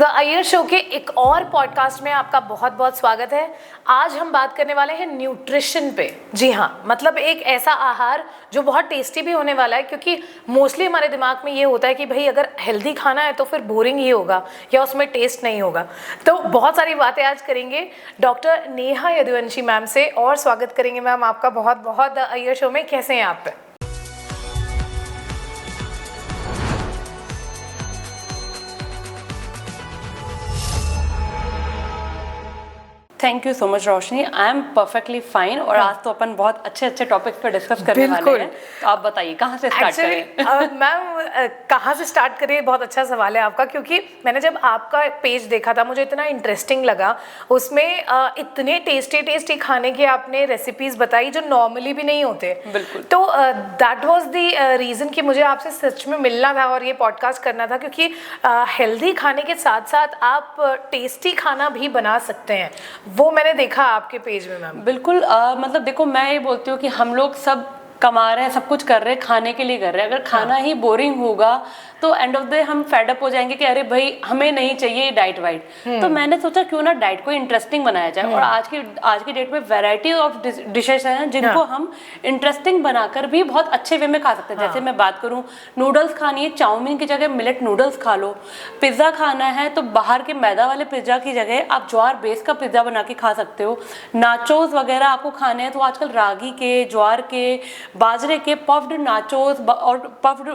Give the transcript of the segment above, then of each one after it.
तो the Iyer show के एक और पॉडकास्ट में आपका बहुत बहुत स्वागत है। आज हम बात करने वाले हैं न्यूट्रिशन पे। जी हाँ, मतलब एक ऐसा आहार जो बहुत टेस्टी भी होने वाला है, क्योंकि मोस्टली हमारे दिमाग में ये होता है कि भाई अगर हेल्दी खाना है तो फिर बोरिंग ही होगा या उसमें टेस्ट नहीं होगा। तो बहुत सारी बातें आज करेंगे डॉक्टर नेहा यदुवंशी मैम से। और स्वागत करेंगे मैम आपका बहुत बहुत द अय्यर शो में। कैसे हैं आप? Thank you so much Roshni, I am perfectly fine. और आज तो अपन बहुत अच्छे अच्छे टॉपिक्स पर डिस्कस करने वाले हैं। तो आप बताइए कहाँ से स्टार्ट करें? मैम कहाँ से स्टार्ट करें, बहुत अच्छा सवाल है आपका, क्योंकि मैंने जब आपका पेज देखा था मुझे इतना इंटरेस्टिंग लगा। उसमें इतने टेस्टी टेस्टी खाने की आपने रेसिपीज बताई जो नॉर्मली भी नहीं होते। बिल्कुल। तो दैट वाज द रीज़न कि मुझे आपसे सच में मिलना था और ये पॉडकास्ट करना था, क्योंकि हेल्दी खाने के साथ साथ आप टेस्टी खाना भी बना सकते हैं। वो मैंने देखा आपके पेज में मैम। बिल्कुल। मतलब देखो, मैं ये बोलती हूँ कि हम लोग सब कमा रहे हैं, सब कुछ कर रहे हैं, खाने के लिए कर रहे हैं। अगर खाना ही बोरिंग होगा तो एंड ऑफ द डे हम फेड अप हो जाएंगे कि अरे भाई हमें नहीं चाहिए डाइट वाइट। तो मैंने सोचा क्यों ना डाइट को इंटरेस्टिंग बनाया जाए। और आज की डेट में वैरायटी ऑफ डिशेस हैं जिनको हम इंटरेस्टिंग बनाकर भी बहुत अच्छे वे में खा सकते हैं। जैसे मैं बात करूँ, नूडल्स खानी है, चाउमीन की जगह मिलेट नूडल्स खा लो। पिज्ज़ा खाना है तो बाहर के मैदा वाले पिज्ज़ा की जगह आप ज्वार बेस का पिज्ज़ा बना के खा सकते हो। नाचोस वगैरह आपको खाने हैं तो आजकल रागी के, ज्वार के, बाजरे के पफ्ड नाचोस और puffed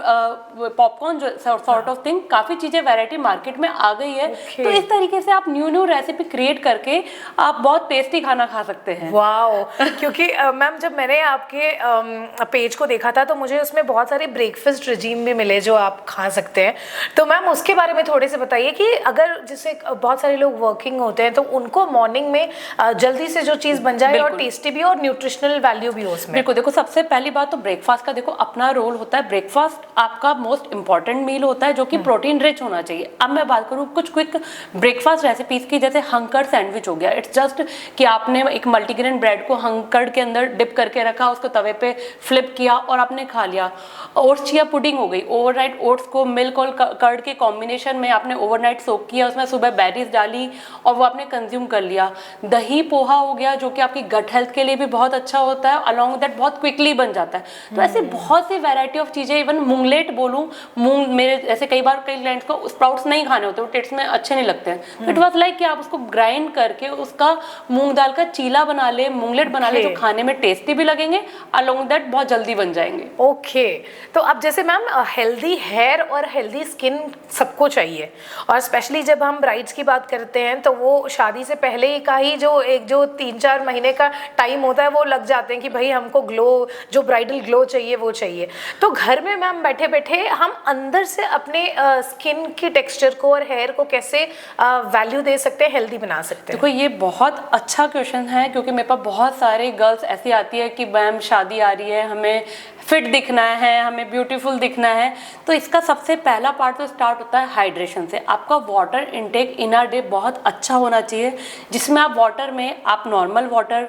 popcorn sort of thing, काफी चीजें वैरायटी मार्केट में आ गई है। तो इस तरीके से आप न्यू रेसिपी क्रिएट करके आप बहुत टेस्टी खाना खा सकते हैं। वाओ! क्योंकि मैम जब मैंने आपके पेज को देखा था तो मुझे उसमें बहुत सारे ब्रेकफास्ट रिजीम भी मिले जो आप खा सकते हैं। तो मैम उसके बारे में थोड़े से बताइए कि अगर जैसे बहुत सारे लोग वर्किंग होते हैं तो उनको मॉर्निंग में जल्दी से जो चीज़ बन जाए और टेस्टी भी और न्यूट्रिशनल वैल्यू भी हो उसमें। बिल्कुल। देखो, सबसे पहली बात तो ब्रेकफास्ट का देखो अपना रोल होता है। ब्रेकफास्ट आपका मोस्ट इंपॉर्टेंट मील होता है जो कि प्रोटीन रिच होना चाहिए। अब मैं बात करूँ कुछ क्विक ब्रेकफास्ट रेसिपीज की, जैसे हंकर्ड सैंडविच हो गया। इट्स जस्ट कि आपने एक मल्टीग्रेन ब्रेड को हंकर्ड के अंदर डिप करके रखा, उसको तवे पे फ्लिप किया और आपने खा लिया। ओट्स चिया पुडिंग हो गई। ओवरनाइट ओट्स को मिल्क और कर्ड के कॉम्बिनेशन में आपने ओवरनाइट सोक किया, उसमें सुबह बेरीज डाली और वो आपने कंज्यूम कर लिया। दही पोहा हो गया जो कि आपकी गट हेल्थ के लिए भी बहुत अच्छा होता है, अलॉन्ग दैट बहुत क्विकली बन जाता है। तो ऐसे बहुत सी वैरायटी ऑफ चीज़ें, इवन मूंगलेट बोलूँ, मूंग, मेरे ऐसे कई बार कई क्लाइंट्स को स्प्राउट्स नहीं खाने होते, वो टेस्ट में अच्छे नहीं लगते हैं। इट वाज लाइक कि आप उसको ग्राइंड करके उसका मूंग दाल का चीला बना ले, मूंगलेट बना ले, जो खाने में टेस्टी भी लगेंगे, अलॉन्ग दैट बहुत जल्दी बन जाएंगे। ओके। तो अब जैसे मैम हेल्दी हेयर और हेल्दी स्किन सबको चाहिए, और स्पेशली जब हम ब्राइड्स की बात करते हैं तो वो शादी से पहले का ही जो 3-4 महीने का टाइम होता है वो लग जाते हैं कि भाई हमको ग्लो, जो ब्राइडल ग्लो चाहिए वो चाहिए। तो घर में मैम बैठे बैठे हम अंदर से अपने स्किन की टेक्सचर को और हेयर को कैसे वैल्यू दे सकते हैं, हेल्दी बना सकते हैं? देखो, ये बहुत अच्छा क्वेश्चन है, क्योंकि मेरे पास बहुत सारे गर्ल्स ऐसी आती है कि मैम शादी आ रही है, हमें फिट दिखना है, हमें ब्यूटीफुल दिखना है। तो इसका सबसे पहला पार्ट तो स्टार्ट होता है हाइड्रेशन से। आपका water intake in a day बहुत अच्छा होना चाहिए, जिसमें आप वाटर में आप normal water,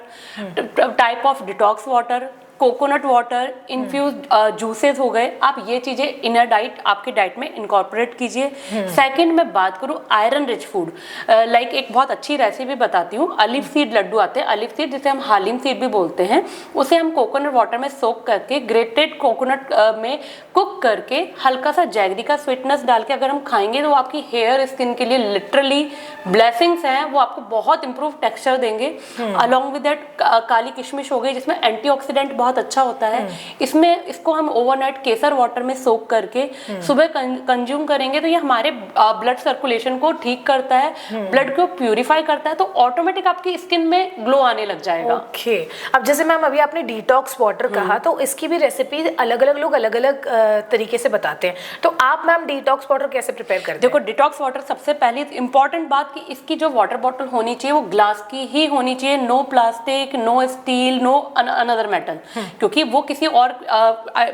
type of detox water, coconut water, infused juices हो गए, आप ये चीज़ें इनर डाइट आपकी डाइट में इनकॉर्पोरेट कीजिए। सेकंड में बात करूँ आयरन रिच फूड, लाइक एक बहुत अच्छी रेसिपी बताती हूँ। अलिव सीड लड्डू आते हैं, अलिव सीड जिसे हम हालिम सीड भी बोलते हैं, उसे हम कोकोनट वाटर में सोक करके ग्रेटेड कोकोनट में कुक करके हल्का सा जैगरी का स्वीटनेस डाल के अगर हम खाएंगे तो आपकी हेयर स्किन के लिए लिटरली ब्लेसिंग्स हैं। वो आपको बहुत इंप्रूव टेक्सचर देंगे। अलॉन्ग विद दैट काली किशमिश हो गई जिसमें एंटीऑक्सीडेंट बहुत अच्छा होता है। इसको हम ओवरनाइट केसर वाटर में सोक करके सुबह कंज्यूम करेंगे तो ये हमारे ब्लड सर्कुलेशन को ठीक करता है, ब्लड को प्यूरिफाई करता है, तो ऑटोमेटिक आपकी स्किन में ग्लो आने लग जाएगा। ओके। अब जैसे मैम अभी आपने डिटॉक्स वाटर कहा, तो इसकी भी रेसिपी अलग अलग लोग अलग अलग तरीके से बताते हैं। तो आप मैम डिटॉक्स वाटर कैसे प्रिपेयर करते हैं? देखो, डिटॉक्स वाटर सबसे पहली इंपॉर्टेंट बात कि इसकी जो वाटर बॉटल होनी चाहिए वो ग्लास की ही होनी चाहिए। No plastic, no steel, no another metal, क्योंकि वो किसी और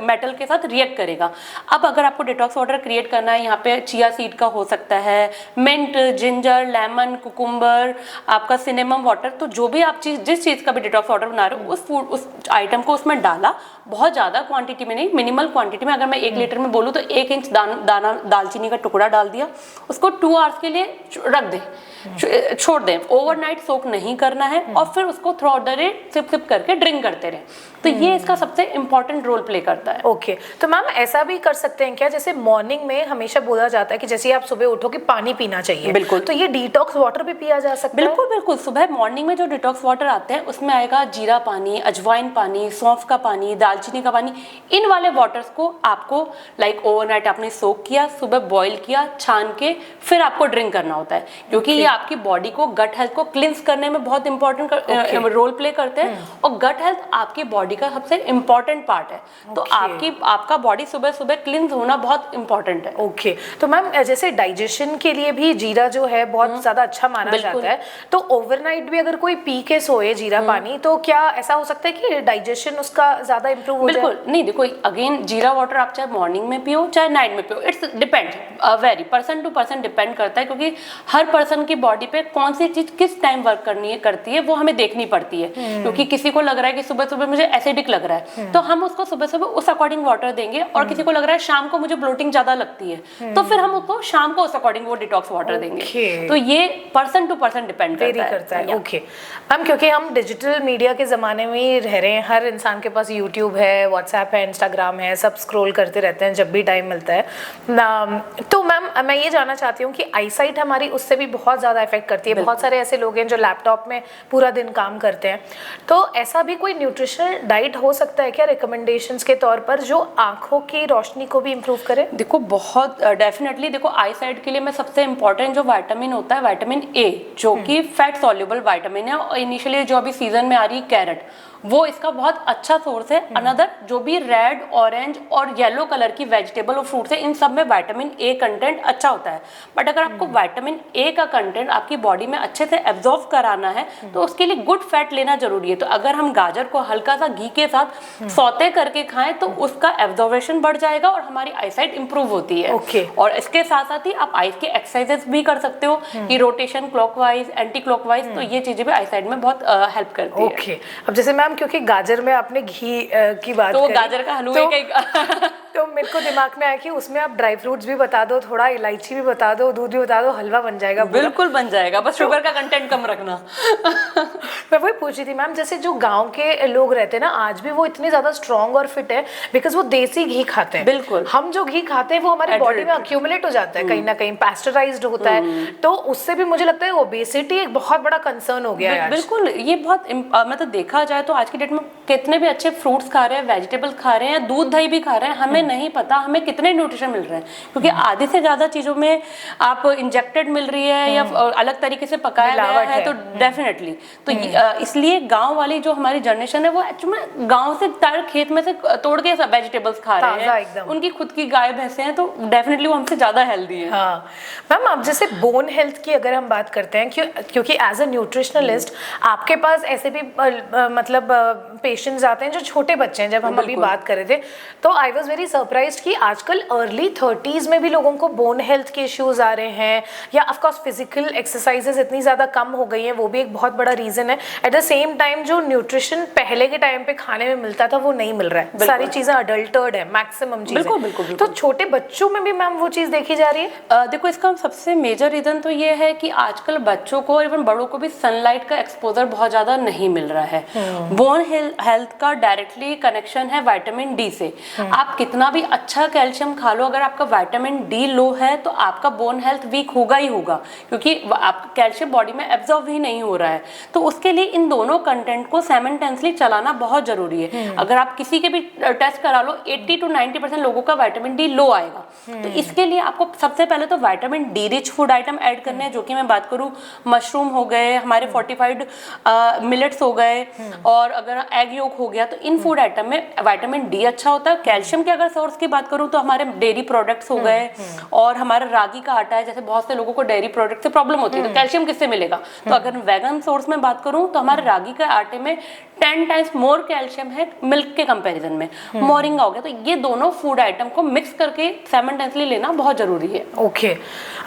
मेटल के साथ रिएक्ट करेगा। अब अगर आपको डिटॉक्स वाटर क्रिएट करना है, यहाँ पे चिया सीड का हो सकता है, मिंट, जिंजर, लेमन, कुकुम्बर, आपका सिनेमम वाटर, तो जो भी आप जिस चीज़ का भी डिटॉक्स वाटर बना रहे हो उस आइटम को उसमें डाला, बहुत ज़्यादा क्वांटिटी में नहीं, मिनिमल क्वांटिटी में। अगर मैं 1 लीटर में बोलूँ तो 1 इंच दाना दालचीनी का टुकड़ा डाल दिया, उसको 2 आवर्स के लिए रख दें, छोड़ दें। ओवरनाइट सोक नहीं करना है और फिर उसको throughout the day sip sip करके ड्रिंक करते रहें। तो ये इसका सबसे इंपॉर्टेंट रोल प्ले करता है। ओके तो मैम ऐसा भी कर सकते हैं क्या, जैसे मॉर्निंग में हमेशा बोला जाता है कि जैसे आप सुबह उठो कि पानी पीना चाहिए, बिल्कुल, तो ये डिटॉक्स वाटर भी पिया जा सकता है? बिल्कुल बिल्कुल। सुबह मॉर्निंग में जो डिटॉक्स वाटर आते हैं उसमें आएगा जीरा पानी, अजवाइन पानी, सौंफ का पानी, दालचीनी का पानी। इन वाले वाटर्स को आपको लाइक ओवरनाइट आपने सोक किया, सुबह बॉईल किया, छान के फिर आपको ड्रिंक करना होता है, क्योंकि ये आपकी बॉडी को, गट हेल्थ को क्लिंस करने में बहुत इंपॉर्टेंट रोल प्ले करते हैं। और गट हेल्थ आपकी बॉडी का सबसे इंपॉर्टेंट पार्ट है, तो आपका बॉडी सुबह सुबह क्लिंस होना बहुत इंपॉर्टेंट है। ओके तो मैम जैसे डाइजेशन के लिए भी जीरा जो है बहुत ज्यादा अच्छा माना जाता है, तो ओवरनाइट भी अगर कोई पी के सोए जीरा पानी, तो क्या ऐसा हो सकता है कि डाइजेशन उसका ज्यादा इंप्रूव हो जाए? बिल्कुल नहीं, देखो अगेन जीरा वाटर आप चाहे मॉर्निंग में पियो चाहे नाइट में पियो, it's depend, vary person to person depend करता है, क्योंकि हर पर्सन की बॉडी पे कौन सी चीज किस टाइम वर्क करती है वो हमें देखनी पड़ती है। क्योंकि किसी को लग रहा है कि सुबह सुबह मुझे एसिडिक लग रहा है, तो हम उसको सुबह सुबह उस अकॉर्डिंग वाटर देंगे, और किसी को लग रहा है शाम को मुझे ब्लोटिंग ज्यादा लगती है, तो फिर हम उसको शाम को उस अकॉर्डिंग वो डिटॉक्स वाटर देंगे। तो ये पर्सन टू पर्सन डिपेंड करता है। ओके मैम, क्योंकि हम डिजिटल मीडिया के ज़माने में ही रह रहे हैं, हर इंसान के पास यूट्यूब है, व्हाट्सएप है, इंस्टाग्राम है, सब स्क्रॉल करते रहते हैं जब भी टाइम मिलता है। तो मैम मैं ये जानना चाहती हूँ कि आईसाइट हमारी उससे भी बहुत ज़्यादा इफेक्ट करती है। बहुत सारे ऐसे लोग हैं जो लैपटॉप में पूरा दिन काम करते हैं, तो ऐसा भी कोई न्यूट्रिशनल डाइट हो सकता है क्या रिकमेंडेशंस के तौर पर, जो आँखों की रोशनी को भी इम्प्रूव करे? देखो बहुत डेफिनेटली, देखो आई साइट के लिए मैं सबसे इंपॉर्टेंट जो विटामिन होता है, विटामिन ए, जो कि फैट सॉल्युबल विटामिन है, और इनिशियली जो अभी सीजन में आ रही है कैरेट, वो इसका बहुत अच्छा सोर्स है। अनदर जो भी रेड, ऑरेंज और येलो कलर की वेजिटेबल और फ्रूट्स है, इन सब में विटामिन ए कंटेंट अच्छा होता है। बट अगर आपको विटामिन ए का कंटेंट आपकी बॉडी में अच्छे से एब्जॉर्ब कराना है, तो उसके लिए गुड फैट लेना जरूरी है। तो अगर हम गाजर को हल्का सा घी के साथ सौते करके खाएं, तो उसका एब्जॉर्वेशन बढ़ जाएगा और हमारी आईसाइट इंप्रूव होती है। और इसके साथ साथ ही आप आईज के एक्सरसाइजेस भी कर सकते हो, कि रोटेशन क्लॉकवाइज, एंटी क्लॉकवाइज, तो ये चीजें भी आईसाइट में बहुत हेल्प करती है। अब जैसे मैम क्योंकि गाजर में आपने घी की बात तो करी, गाजर का हलवे तो मेरे को दिमाग में आया कि उसमें आप ड्राई फ्रूट्स भी बता दो, थोड़ा इलायची भी बता दो, दूध भी बता दो, हलवा बन जाएगा। बिल्कुल बन जाएगा, बस शुगर का कंटेंट कम रखना। मैं वही पूछ रही थी मैम, जैसे जो गांव के लोग रहते हैं ना, आज भी वो इतने ज्यादा स्ट्रॉन्ग और फिट है बिकॉज वो देसी घी खाते हैं। बिल्कुल, हम जो घी खाते हैं वो हमारे बॉडी में अक्यूमुलेट हो जाता है, कहीं ना कहीं पैस्चराइज्ड होता है, तो उससे भी मुझे लगता है ओबेसिटी एक बहुत बड़ा कंसर्न हो गया है। बिल्कुल, ये बहुत मतलब देखा जाए तो आज की डेट में कितने भी अच्छे फ्रूट्स खा रहे हैं, वेजिटेबल्स खा रहे हैं, दूध दही भी खा रहे हैं, हमें नहीं पता हमें कितने न्यूट्रिशन मिल रहे हैं, क्योंकि आधी से ज्यादा चीजों में आप इंजेक्टेड मिल रही है या अलग तरीके से पकाया गया है। तो डेफिनेटली, तो इसलिए गांव वाली जो हमारी जनरेशन है, वो एक्चुअली गांव से डायरेक्ट खेत में से तोड़ के सब वेजिटेबल्स खा रहे हैं, उनकी खुद की गाय भैंसे हैं, तो डेफिनेटली वो हमसे ज्यादा हेल्दी है। हाँ मैम, आप जैसे बोन हेल्थ की अगर हम बात करते हैं, क्योंकि एज अ न्यूट्रिशनलिस्ट आपके पास ऐसे भी मतलब पेशेंट्स आते हैं जो छोटे बच्चे हैं। जब हम अभी बात कर रहे थे तो आई वॉज वेरी सरप्राइज्ड कि आजकल अर्ली 30s में भी लोगों को बोन हेल्थ के इश्यूज आ रहे हैं, या ऑफ कोर्स फिजिकल एक्सरसाइजेस इतनी ज़्यादा कम हो गई हैं, वो भी एक बहुत बड़ा रीज़न है। एट द सेम टाइम जो न्यूट्रिशन पहले के टाइम पे खाने में मिलता था वो नहीं मिल रहा है, सारी चीज़ें अडल्टर्ड है, मैक्सिमम चीज़ें। बिल्कुल। तो छोटे बच्चों में भी मैम वो चीज़ देखी जा रही है? देखो इसका सबसे मेजर रीज़न तो ये है कि आजकल बच्चों को और इवन बड़ों को भी सनलाइट का एक्सपोजर बहुत ज़्यादा नहीं मिल रहा है। बोन हेल्थ का डायरेक्टली कनेक्शन है विटामिन डी से। आप कितना भी अच्छा कैल्शियम खा लो, अगर आपका विटामिन डी लो है तो आपका बोन हेल्थ वीक होगा ही होगा, क्योंकि आपका कैल्शियम बॉडी में एब्जॉर्ब ही नहीं हो रहा है। तो उसके लिए इन दोनों कंटेंट को साइमल्टेनियसली चलाना बहुत जरूरी है। अगर आप किसी के भी टेस्ट करा लो, 80 to 90% लोगों का विटामिन डी लो आएगा। तो इसके लिए आपको सबसे पहले तो vitamin D rich food item add करने हैं, जो कि मैं बात करूँ मशरूम हो गए, हमारे फोर्टिफाइड मिलेट्स हो गए, और अगर एग योक हो गया, तो इन फूड आइटम में विटामिन डी अच्छा होता है। कैल्शियम के अगर सोर्स की बात करूँ तो हमारे डेयरी प्रोडक्ट्स हो गए, और हमारा रागी का आटा है, जैसे बहुत से लोगों को डेयरी प्रोडक्ट से प्रॉब्लम होती है, तो कैल्शियम किससे मिलेगा? तो अगर वेगन सोर्स में बात करूँ तो हमारे रागी के आटे में 10 टाइम्स मोर कैल्शियम है मिल्क के कंपैरिजन में। मोरिंगा हो गया। तो ये दोनों फूड आइटम को मिक्स करके साइमल्टेनियसली लेना बहुत जरूरी है। ओके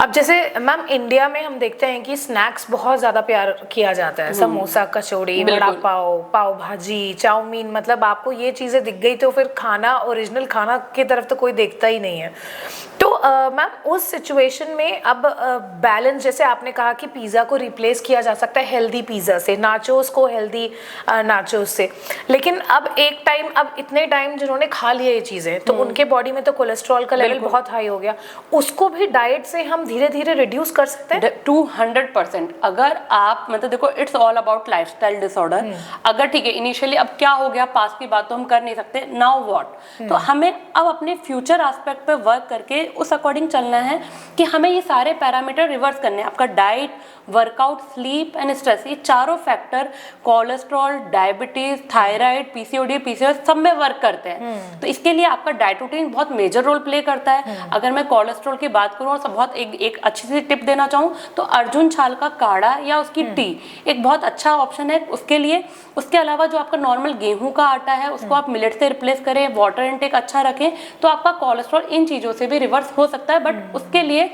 अब जैसे मैम इंडिया में हम देखते हैं कि स्नैक्स बहुत ज्यादा प्यार किया जाता है, समोसा, कचौड़ी, वड़ा पाव, पाव भाजी, चाउमीन, मतलब आपको ये चीज़ें दिख गई तो फिर खाना, ओरिजिनल खाना की तरफ तो कोई देखता ही नहीं है। तो मैम उस सिचुएशन में अब बैलेंस, जैसे आपने कहा कि पिज़्ज़ा को रिप्लेस किया जा सकता है हेल्दी पिज़्ज़ा से, नाचोस को हेल्दी नाचोस से, लेकिन अब एक टाइम, अब इतने टाइम जिन्होंने खा लिया ये चीज़ें तो उनके बॉडी में तो कोलेस्ट्रॉल का लेवल बहुत हाई हो गया, उसको भी डाइट से हम धीरे धीरे रिड्यूस कर सकते हैं? 200%। अगर आप मतलब देखो, it's all about lifestyle disorder. अगर ठीक है इनिशियली अब क्या हो गया, पास्ट की बात तो हम कर नहीं सकते, नाउ व्हाट, तो हमें अब अपने फ्यूचर एस्पेक्ट पे वर्क करके उस अकॉर्डिंग चलना है कि हमें ये सारे पैरामीटर रिवर्स करने हैं। आपका diet, workout, sleep and stress, ये चारों factor cholesterol, diabetes, thyroid, PCOD, PCOS सब में वर्क करते हैं। तो इसके लिए आपका डाइट रूटीन बहुत मेजर रोल प्ले करता है। अगर मैं कोलेस्ट्रॉल की बात करूं और सब बहुत एक अच्छी सी टिप देना चाहूँ तो अर्जुन छाल का काढ़ा या उसकी टी एक बहुत अच्छा ऑप्शन है उसके लिए। उसके अलावा जो आपका नॉर्मल गेहूं का आटा है उसको आप मिलेट से रिप्लेस करें, वाटर इनटेक अच्छा रखें, तो आपका कोलेस्ट्रॉल इन चीज़ों से भी रिवर्स हो सकता है। बट उसके लिए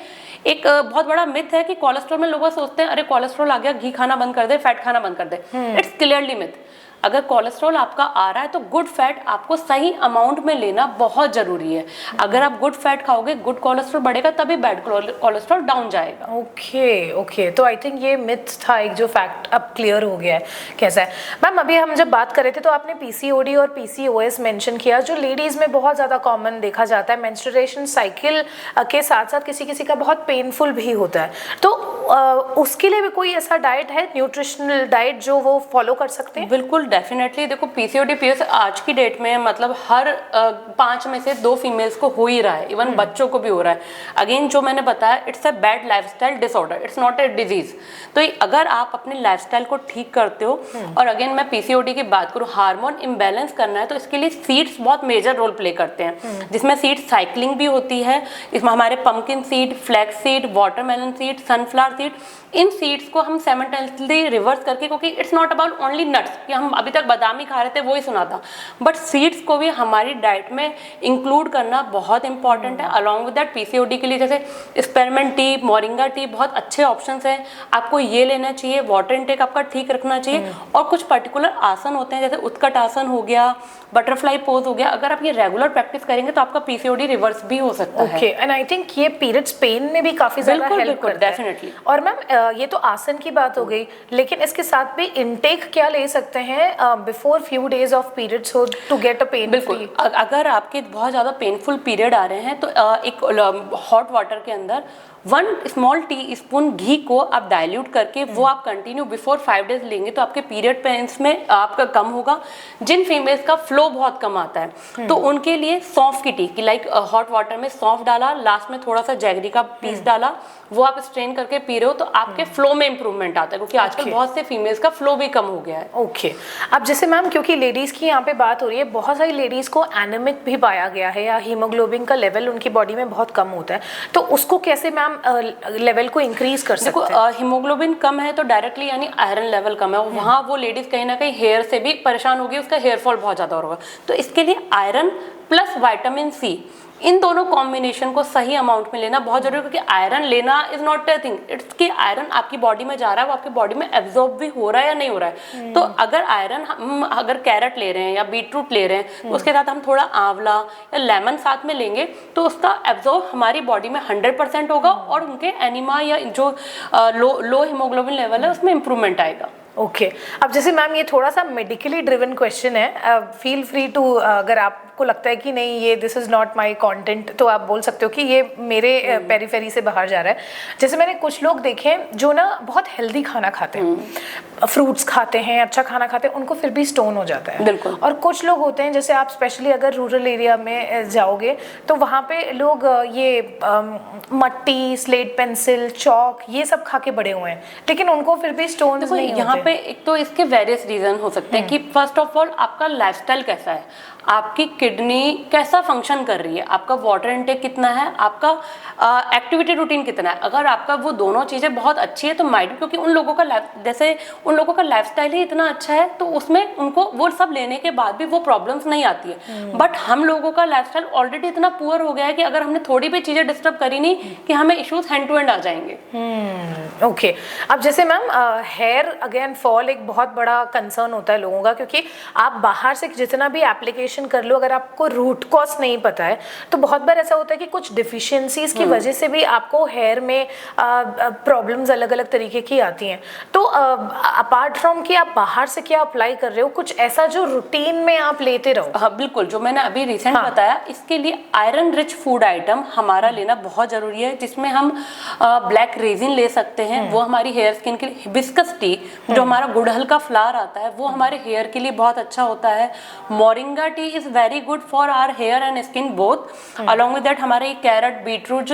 एक बहुत बड़ा मिथ है कि कोलेस्ट्रॉल में लोग सोचते हैं अरे कोलेस्ट्रॉल आ गया, घी खाना बंद कर दे, फैट खाना बंद कर दे। It's clearly myth. अगर कोलेस्ट्रॉल आपका आ रहा है तो गुड फैट आपको सही अमाउंट में लेना बहुत जरूरी है। अगर आप गुड फैट खाओगे, गुड कोलेस्ट्रॉल बढ़ेगा, तभी बैड कोलेस्ट्रॉल डाउन जाएगा। ओके, तो आई थिंक ये मिथ था एक जो फैक्ट अब क्लियर हो गया है कैसा है। मैम अभी हम जब बात कर रहे थे तो आपने पीसीओडी और पीसीओएस मेंशन किया, जो लेडीज में बहुत ज़्यादा कॉमन देखा जाता है। मेंस्ट्रुएशन साइकिल के साथ साथ किसी किसी का बहुत पेनफुल भी होता है, तो उसके लिए भी कोई ऐसा डाइट है, न्यूट्रिशनल डाइट, जो वो फॉलो कर सकते हैं? बिल्कुल, डेफिनेटली। देखो पीसीओडी पीएस आज की डेट में मतलब हर 5 में से 2 फीमेल्स को हो ही रहा है, इवन बच्चों को भी हो रहा है। अगेन जो मैंने बताया, it's a bad lifestyle disorder, it's not a disease. तो अगर आप अपने लाइफस्टाइल को ठीक करते हो, और अगेन मैं पीसीओडी की बात करूँ, हार्मोन इम्बैलेंस करना है, तो इसके लिए सीड्स बहुत मेजर रोल प्ले करते हैं, जिसमें सीड साइक्लिंग भी होती है। इसमें हमारे pumpkin seed, flax seed, watermelon seed, sunflower seed, इन सीड्स को हम साइमल्टेनियसली रिवर्स करके, क्योंकि it's not about only nuts कि हम अभी तक बादाम ही खा रहे थे वो ही सुना था, बट सीड्स को भी हमारी डाइट में इंक्लूड करना बहुत इंपॉर्टेंट है। अलॉन्ग विद दैट पीसीओडी के लिए जैसे स्पेरमेंट टी, मोरिंगा टी बहुत अच्छे ऑप्शंस हैं, आपको ये लेना चाहिए। वाटर इनटेक आपका ठीक रखना चाहिए, और कुछ पर्टिकुलर आसन होते हैं जैसे उत्कट आसन हो गया, बटरफ्लाई पोज हो गया, अगर आप ये रेगुलर प्रैक्टिस करेंगे तो आपका पीसीओडी रिवर्स भी हो सकता है। ओके, एंड आई थिंक ये पीरियड्स पेन में भी काफी ज्यादा हेल्प करता है। डेफिनेटली। और मैम ये तो आसन की बात हो गई, लेकिन इसके साथ भी इनटेक क्या ले सकते हैं before few days of periods हो टू गेट अ पेन? बिल्कुल, अगर आपके बहुत ज़्यादा पेनफुल पीरियड आ रहे हैं तो एक हॉट वाटर के अंदर 1 स्मॉल टी स्पून घी को आप डाइल्यूट करके वो आप कंटिन्यू बिफोर 5 डेज लेंगे तो आपके पीरियड पेन्स में आपका कम होगा। जिन फीमेल्स का फ्लो बहुत कम आता है तो उनके लिए सौंफ की टी की, लाइक हॉट वाटर में सौंफ डाला, लास्ट में थोड़ा सा जैगरी का पीस डाला, वो आप स्ट्रेन करके पी रहे हो तो आपके फ्लो में इंप्रूवमेंट आता है, क्योंकि आजकल बहुत से फीमेल्स का फ्लो भी कम हो गया है। ओके, अब जैसे मैम क्योंकि लेडीज की यहाँ पे बात हो रही है, बहुत सारी लेडीज को एनीमिक भी पाया गया है या हीमोग्लोबिन का लेवल उनकी बॉडी में बहुत कम होता है, तो उसको कैसे मैम लेवल को इंक्रीज कर सकते हैं? हीमोग्लोबिन कम है तो डायरेक्टली यानी आयरन लेवल कम है, वहाँ वो लेडीज कहीं ना कहीं हेयर से भी परेशान होगी, उसका हेयर फॉल बहुत ज़्यादा होगा। तो इसके लिए आयरन प्लस विटामिन सी, इन दोनों कॉम्बिनेशन को सही अमाउंट में लेना बहुत जरूरी है, क्योंकि आयरन लेना is not a thing, it's कि आयरन आपकी बॉडी में जा रहा है, वो आपकी बॉडी में एब्जॉर्ब भी हो रहा है या नहीं हो रहा है। तो अगर आयरन हम अगर कैरेट ले रहे हैं या बीटरूट ले रहे हैं तो उसके साथ हम थोड़ा आंवला या लेमन साथ में लेंगे तो उसका एब्जॉर्ब हमारी बॉडी में 100% होगा, और उनके एनीमा या जो लो हीमोग्लोबिन लेवल है उसमें इंप्रूवमेंट आएगा। ओके, अब जैसे मैम ये थोड़ा सा मेडिकली ड्रिवन क्वेश्चन है, फील फ्री टू, अगर आपको लगता है कि नहीं ये this is not my content तो आप बोल सकते हो कि ये मेरे पेरीफेरी से बाहर जा रहा है। जैसे मैंने कुछ लोग देखे हैं जो ना बहुत हेल्दी खाना खाते हैं, फ्रूट्स खाते हैं, अच्छा खाना खाते हैं, उनको फिर भी स्टोन हो जाता है। बिल्कुल। और कुछ लोग होते हैं, जैसे आप स्पेशली अगर रूरल एरिया में जाओगे तो वहाँ पे लोग ये मट्टी, स्लेट पेंसिल, चौक ये सब खा के बड़े हुए हैं, लेकिन उनको फिर भी स्टोन नहीं होते। यहाँ पे एक तो इसके वेरियस रीजन हो सकते हैं कि फर्स्ट ऑफ ऑल आपका लाइफस्टाइल कैसा है, आपकी किडनी कैसा फंक्शन कर रही है, आपका वाटर इनटेक कितना है, आपका एक्टिविटी रूटीन कितना है। अगर आपका वो दोनों चीज़ें बहुत अच्छी है तो माइट, क्योंकि उन लोगों का जैसे उन लोगों का लाइफस्टाइल ही इतना अच्छा है तो उसमें उनको वो सब लेने के बाद भी वो प्रॉब्लम्स नहीं आती है। बट हम लोगों का लाइफस्टाइल ऑलरेडी इतना पुअर हो गया है कि अगर हमने थोड़ी भी चीज़ें डिस्टर्ब करी नहीं कि हमें इश्यूज हैंड टू हैंड आ जाएंगे। ओके, अब जैसे ma'am here again and fall एक बहुत बड़ा कंसर्न होता है लोगों का, क्योंकि आप बाहर से जितना भी एप्लीकेशन कर लो, अगर आपको रूट कॉज नहीं पता है तो बहुत बार ऐसा होता है कि कुछ डिफिशियंसीज की वजह से भी आपको हेयर में प्रॉब्लम्स अलग अलग तरीके की आती हैं। तो अपार्ट फ्रॉम कि आप बाहर से क्या अप्लाई कर रहे हो, कुछ ऐसा जो रूटीन में आप लेते रहो? हाँ बिल्कुल, जो मैंने अभी रिसेंट बताया, इसके लिए आयरन रिच फूड आइटम हमारा लेना बहुत जरूरी है, जिसमें हम ब्लैक रेजिन ले सकते हैं, वो हमारी हेयर स्किन के लिए। हिबिस्कस टी, जो हमारा गुड़हल का फ्लावर आता है, वो हमारे हेयर के लिए बहुत अच्छा होता है। Moringa tea is very good for our hair and skin both. Along with that हमारे कैरेट, बीटरूट,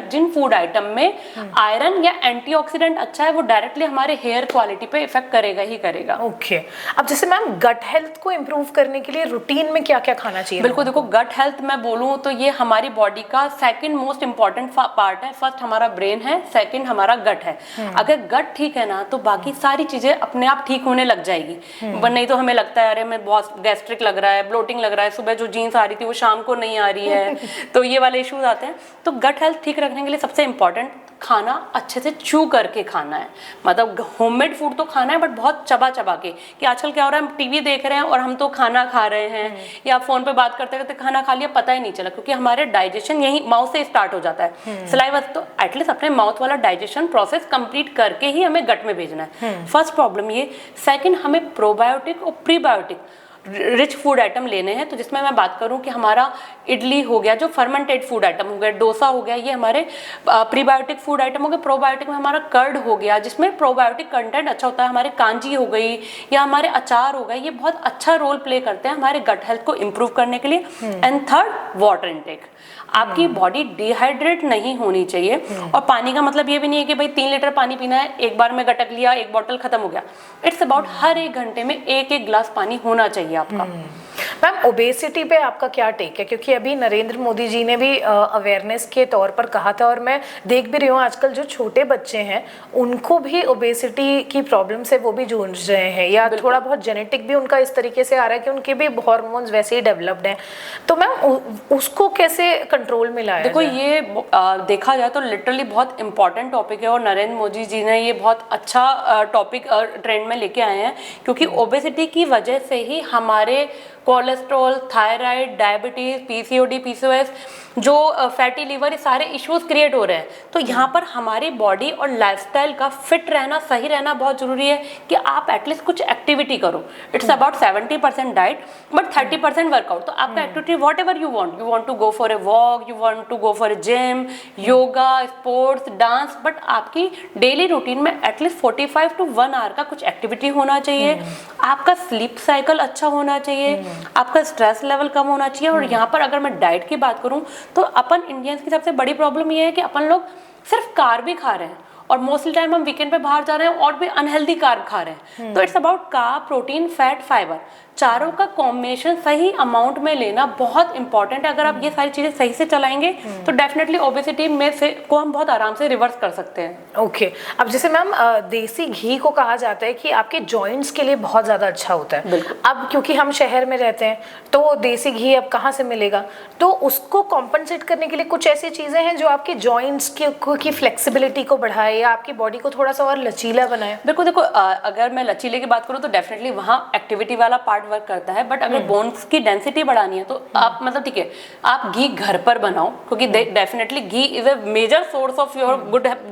जिन फूड आइटम में आयरन या एंटीऑक्सीडेंट अच्छा है, वो डायरेक्टली हमारे हेयर क्वालिटी पे इफेक्ट करेगा ही करेगा। ओके अब जैसे मैम गट हेल्थ को इम्प्रूव करने के लिए रूटीन में क्या क्या खाना चाहिए? बिल्कुल, देखो गट हेल्थ मैं बोलूँ तो ये हमारी बॉडी का सेकंड मोस्ट इम्पॉर्टेंट पार्ट है। फर्स्ट हमारा ब्रेन है, सेकंड हमारा गट है। अगर गट ठीक है ना तो बाकी सारी चीजें अपने आप ठीक होने लग जाएगी। नहीं तो हमें लगता है अरे मैं बहुत गैस्ट्रिक लग रहा है, ब्लोटिंग लग रहा है, सुबह जो जीन्स आ रही थी वो शाम को नहीं आ रही है तो ये वाले इश्यूज आते हैं। तो गट हेल्थ ठीक रखने के लिए सबसे इम्पॉर्टेंट, खाना अच्छे से चू करके खाना है। मतलब होममेड फूड तो खाना है, बट बहुत चबा चबा के। कि आजकल क्या हो रहा है, हम टीवी देख रहे हैं और हम तो खाना खा रहे हैं, या फोन पे बात करते करते खाना खा लिया, पता ही नहीं चला, क्योंकि हमारे डाइजेशन यही माउथ से स्टार्ट हो जाता है। सलाइवा तो एटलीस्ट अपने माउथ वाला डाइजेशन प्रोसेस कंप्लीट करके ही हमें गट में भेजना है। फर्स्ट प्रॉब्लम ये। सेकंड, हमें प्रोबायोटिक और प्रीबायोटिक रिच फूड आइटम लेने हैं। तो जिसमें मैं बात करूं कि हमारा इडली हो गया, जो फर्मेंटेड फूड आइटम हो गया, डोसा हो गया, ये हमारे प्रीबायोटिक फूड आइटम हो गए। प्रोबायोटिक में हमारा कर्ड हो गया, जिसमें प्रोबायोटिक कंटेंट अच्छा होता है। हमारे कांजी हो गई या हमारे अचार हो गए, ये बहुत अच्छा रोल प्ले करते हैं हमारे गट हेल्थ को इम्प्रूव करने के लिए। And third, water intake. आपकी बॉडी डिहाइड्रेट नहीं होनी चाहिए। और पानी का मतलब ये भी नहीं है कि भाई 3 लीटर पानी पीना है, एक बार में गटक लिया, एक बोतल खत्म हो गया। इट्स अबाउट हर 1 घंटे में 1-1 गिलास पानी होना चाहिए आपका। मैम ओबेसिटी पे आपका क्या टेक है? क्योंकि अभी नरेंद्र मोदी जी ने भी अवेयरनेस के तौर पर कहा था, और मैं देख भी रही हूँ आजकल जो छोटे बच्चे हैं उनको भी ओबेसिटी की प्रॉब्लम से वो भी जूझ रहे हैं, या थोड़ा बहुत जेनेटिक भी उनका इस तरीके से आ रहा है कि उनके भी हार्मोन्स वैसे ही डेवलप्ड हैं। तो मैम उसको कैसे कंट्रोल में लाया देखो जाए? ये देखा जाए तो लिटरली बहुत इंपॉर्टेंट टॉपिक है, और नरेंद्र मोदी जी ने ये बहुत अच्छा टॉपिक ट्रेंड में लेके आए हैं। क्योंकि ओबेसिटी की वजह से ही हमारे cholesterol, thyroid, diabetes, PCOD, PCOS, जो फैटी लीवर, ये सारे इश्यूज क्रिएट हो रहे हैं। तो यहाँ पर हमारी बॉडी और लाइफस्टाइल का फिट रहना, सही रहना बहुत जरूरी है कि आप एटलीस्ट कुछ एक्टिविटी करो। It's about 70% diet but 30% workout. तो आपका activity whatever you want to go for a walk, you want to go for a gym, yoga, sports, dance, but आपकी डेली रूटीन में एटलीस्ट 45 to 1 आवर का कुछ activity होना चाहिए। आपका sleep cycle अच्छा होना चाहिए, आपका स्ट्रेस लेवल कम होना चाहिए। और यहाँ पर अगर मैं डाइट की बात करूँ तो अपन इंडियंस की सबसे बड़ी प्रॉब्लम ये है कि अपन लोग सिर्फ कार्ब भी खा रहे हैं, और मोस्टली टाइम हम वीकेंड पे बाहर जा रहे हैं और भी अनहेल्दी कार्ब खा रहे हैं। तो it's about carb, protein, fat, fibre, चारों का कॉम्बिनेशन सही अमाउंट में लेना बहुत इंपॉर्टेंट है। अगर आप ये सारी चीजें सही से चलाएंगे तो डेफिनेटली ओबेसिटी में से को हम बहुत आराम से रिवर्स कर सकते हैं। ओके अब जैसे मैम देसी घी को कहा जाता है कि आपके जॉइंट्स के लिए बहुत ज़्यादा अच्छा होता है। अब क्योंकि हम शहर में रहते हैं तो देसी घी अब कहाँ से मिलेगा, तो उसको कॉम्पनसेट करने के लिए कुछ ऐसी चीज़ें हैं जो आपके जॉइंट्स की फ्लेक्सिबिलिटी को बढ़ाए या आपकी बॉडी को थोड़ा सा और लचीला बनाए? बिल्कुल, देखो अगर मैं लचीले की बात करूँ तो डेफिनेटली वहाँ एक्टिविटी वाला पार्ट वर्क करता है। बट अगर बोन्स की डेंसिटी बढ़ानी है तो आप मतलब ठीक है, आप घी घर पर बनाओ, क्योंकि definitely ghee is a major source of your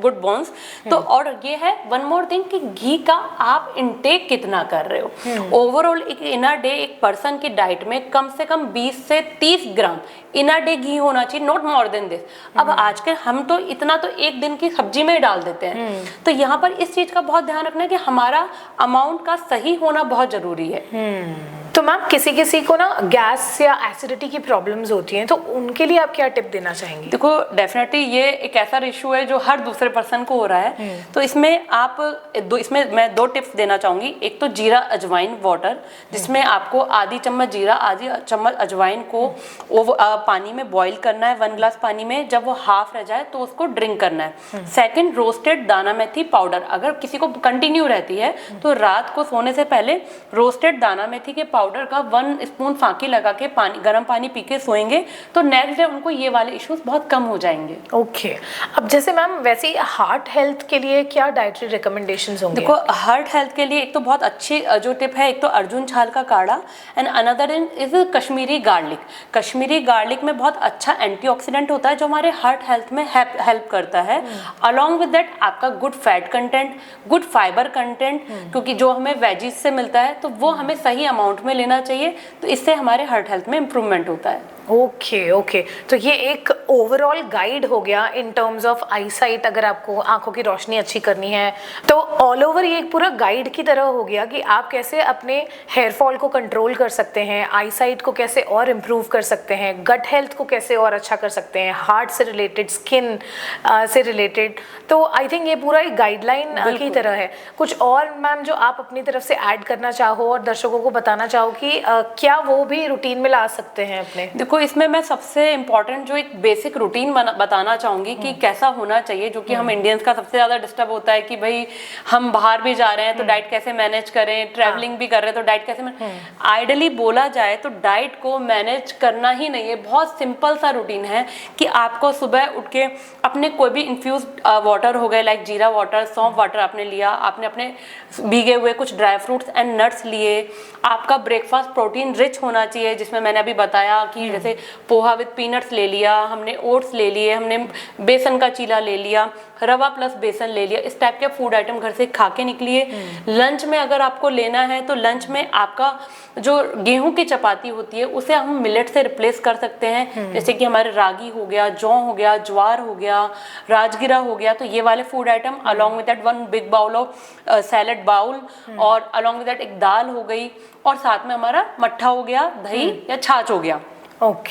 good bones. तो और ये है वन मोर थिंग कि घी का आप इनटेक कितना कर रहे हो। ओवरऑल एक इन अ डे एक पर्सन की डाइट में कम से कम 20 से 30 ग्राम इन अ डे घी होना चाहिए, नॉट मोर देन दिस। अब आजकल हम तो इतना तो एक दिन की सब्जी में ही डाल देते हैं। तो यहाँ पर इस चीज का बहुत ध्यान रखना है कि हमारा अमाउंट का सही होना बहुत जरूरी है। तो मैम किसी को ना गैस या एसिडिटी की प्रॉब्लम्स होती हैं, तो उनके लिए आप क्या टिप देना चाहेंगी? देखो डेफिनेटली ये एक ऐसा इशू है जो हर दूसरे पर्सन को हो रहा है। तो इसमें आप इसमें मैं 2 टिप्स देना चाहूंगी। एक तो जीरा अजवाइन वाटर, जिसमें आपको आधी चम्मच जीरा, आधी चम्मच अजवाइन को पानी में बॉईल करना है 1 गिलास पानी में। जब वो हाफ रह जाए तो उसको ड्रिंक करना है। सेकंड, रोस्टेड दाना मेथी पाउडर। अगर किसी को कंटिन्यू रहती है तो रात को सोने से पहले रोस्टेड दाना मेथी के पाउडर पाउडर का 1 स्पून फांकी लगा के गर्म पानी पी के सोएंगे तो नेक्स्ट डे उनको ये वाले इश्यूज बहुत कम हो जाएंगे। ओके अब जैसे मैम वैसे हार्ट हेल्थ के लिए क्या डाइटरी रिकमेंडेशंस होंगे? देखो हार्ट हेल्थ के लिए एक तो बहुत अच्छी जो टिप है, एक तो अर्जुन छाल का काढ़ा and another is Kashmiri garlic. Kashmiri garlic में बहुत अच्छा एंटीऑक्सीडेंट होता है जो हमारे हार्ट हेल्थ में हेल्प करता है। अलॉन्ग विद दैट आपका good fat content, good fibre content, क्योंकि जो हमें वेजीज से मिलता है तो वो हमें सही अमाउंट में लेना चाहिए, तो इससे हमारे हार्ट हेल्थ में इम्प्रूवमेंट होता है। ओके तो ये एक ओवरऑल गाइड हो गया in terms of I site. अगर आपको आंखों की रोशनी अच्छी करनी है तो ऑल ओवर ये एक पूरा गाइड की तरह हो गया कि आप कैसे अपने हेयर फॉल को कंट्रोल कर सकते हैं, आई साइट को कैसे और इम्प्रूव कर सकते हैं, गट हेल्थ को कैसे और अच्छा कर सकते हैं, हार्ट से रिलेटेड, स्किन से रिलेटेड। तो आई थिंक ये पूरा एक गाइडलाइन की तरह है। कुछ और मैम जो आप अपनी तरफ से ऐड करना चाहो और दर्शकों को बताना चाहो कि क्या वो भी रूटीन में ला सकते हैं अपने? देखो इसमें मैं सबसे इम्पॉर्टेंट जो एक बेसिक रूटीन बताना चाहूँगी कि कैसा होना चाहिए, जो कि हम इंडियंस का सबसे ज़्यादा डिस्टर्ब होता है कि भाई हम बाहर भी जा रहे हैं तो डाइट कैसे मैनेज करें, ट्रैवलिंग भी कर रहे हैं तो डाइट कैसे आइडियली बोला जाए तो डाइट को मैनेज करना ही नहीं है। बहुत सिंपल सा रूटीन है कि आपको सुबह उठ के अपने कोई भी इन्फ्यूज वाटर हो गए लाइक जीरा वाटर, सौंफ वाटर आपने लिया, आपने अपने भीगे हुए कुछ ड्राई फ्रूट्स एंड नट्स लिए, आपका ब्रेकफास्ट प्रोटीन रिच होना चाहिए जिसमें मैंने अभी बताया कि जैसे पोहा विद पीनट्स ले लिया, हमने ओट्स ले लिए, हमने बेसन का चीला ले लिया, रवा प्लस बेसन ले लिया, इस टाइप के फूड आइटम घर से खा के निकलिए। लंच में अगर आपको लेना है तो लंच में आपका जो गेहूं की चपाती होती है उसे हम मिलेट से रिप्लेस कर सकते हैं, जैसे कि हमारे रागी हो गया, जौ हो गया, ज्वार हो गया, राजगिरा हो गया, तो ये वाले food item along with that 1 big bowl of salad bowl, और अलॉन्ग विद दैट एक दाल हो गई, और साथ में हमारा मट्ठा हो गया, दही या छाछ हो गया।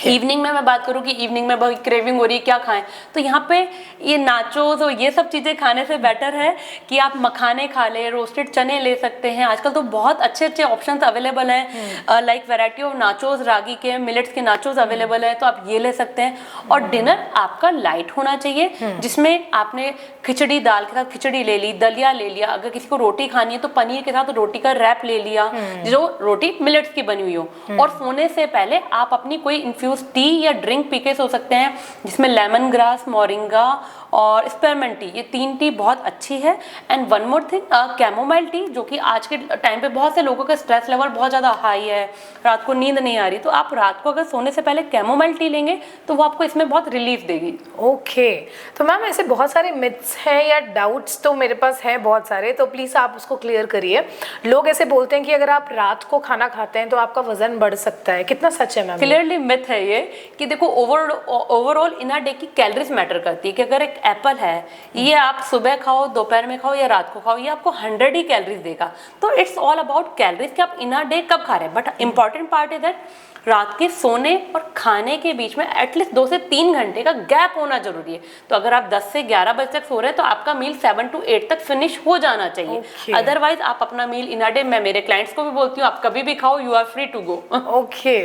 इवनिंग में मैं बात करूं कि इवनिंग में बहुत क्रेविंग हो रही है क्या खाएं, तो यहाँ पे ये नाचोस और ये सब चीज़ें खाने से बेटर है कि आप मखाने खा लें, रोस्टेड चने ले सकते हैं। आजकल तो बहुत अच्छे अच्छे ऑप्शंस अवेलेबल हैं, लाइक वैरायटी ऑफ नाचोस, रागी के मिलेट्स के नाचोस अवेलेबल है, तो आप ये ले सकते हैं। और डिनर आपका लाइट होना चाहिए जिसमें आपने खिचड़ी, दाल के साथ खिचड़ी ले ली, दलिया ले लिया, अगर किसी को रोटी खानी है तो पनीर के साथ रोटी का रैप ले लिया, जो रोटी मिलेट्स की बनी हुई हो। और सोने से पहले आप अपनी कोई इन्फ्यूज टी या ड्रिंक पी के सो सकते हैं जिसमें लेमन ग्रास, मोरिंगा और स्पेरमेंट टी, ये 3 टी बहुत अच्छी है। And one more thing, chamomile tea, जो कि आज के टाइम पे बहुत से लोगों का स्ट्रेस लेवल बहुत ज़्यादा हाई है, रात को नींद नहीं आ रही, तो आप रात को अगर सोने से पहले कैमोमाइल टी लेंगे तो वो आपको इसमें बहुत रिलीफ देगी। ओके तो मैम ऐसे बहुत सारे मिथ्स हैं या डाउट्स तो मेरे पास हैं बहुत सारे, तो प्लीज़ आप उसको क्लियर करिए। लोग ऐसे बोलते हैं कि अगर आप रात को खाना खाते हैं तो आपका वजन बढ़ सकता है, कितना सच है मैम? क्लियरली मिथ है ये कि देखो ओवरऑल इन अ डे की कैलोरीज मैटर करती है, कि अगर एक एप्पल है ये आप सुबह खाओ, दोपहर में खाओ या रात को खाओ, ये आपको 100 ही कैलोरीज देगा। तो इट्स ऑल अबाउट कैलोरीज कि आप इन अ डे कब खा रहे हैं। But important part is that रात के सोने और खाने के बीच में एटलीस्ट 2 से 3 घंटे का गैप होना जरूरी है। तो अगर आप 10 से 11 बजे तक सो रहे हैं तो आपका मील 7 to 8 तक फिनिश हो जाना चाहिए। अदरवाइज आप अपना मील इन अ डे, मैं मेरे क्लाइंट्स को भी बोलती हूँ, आप कभी भी खाओ, you are free to go. Okay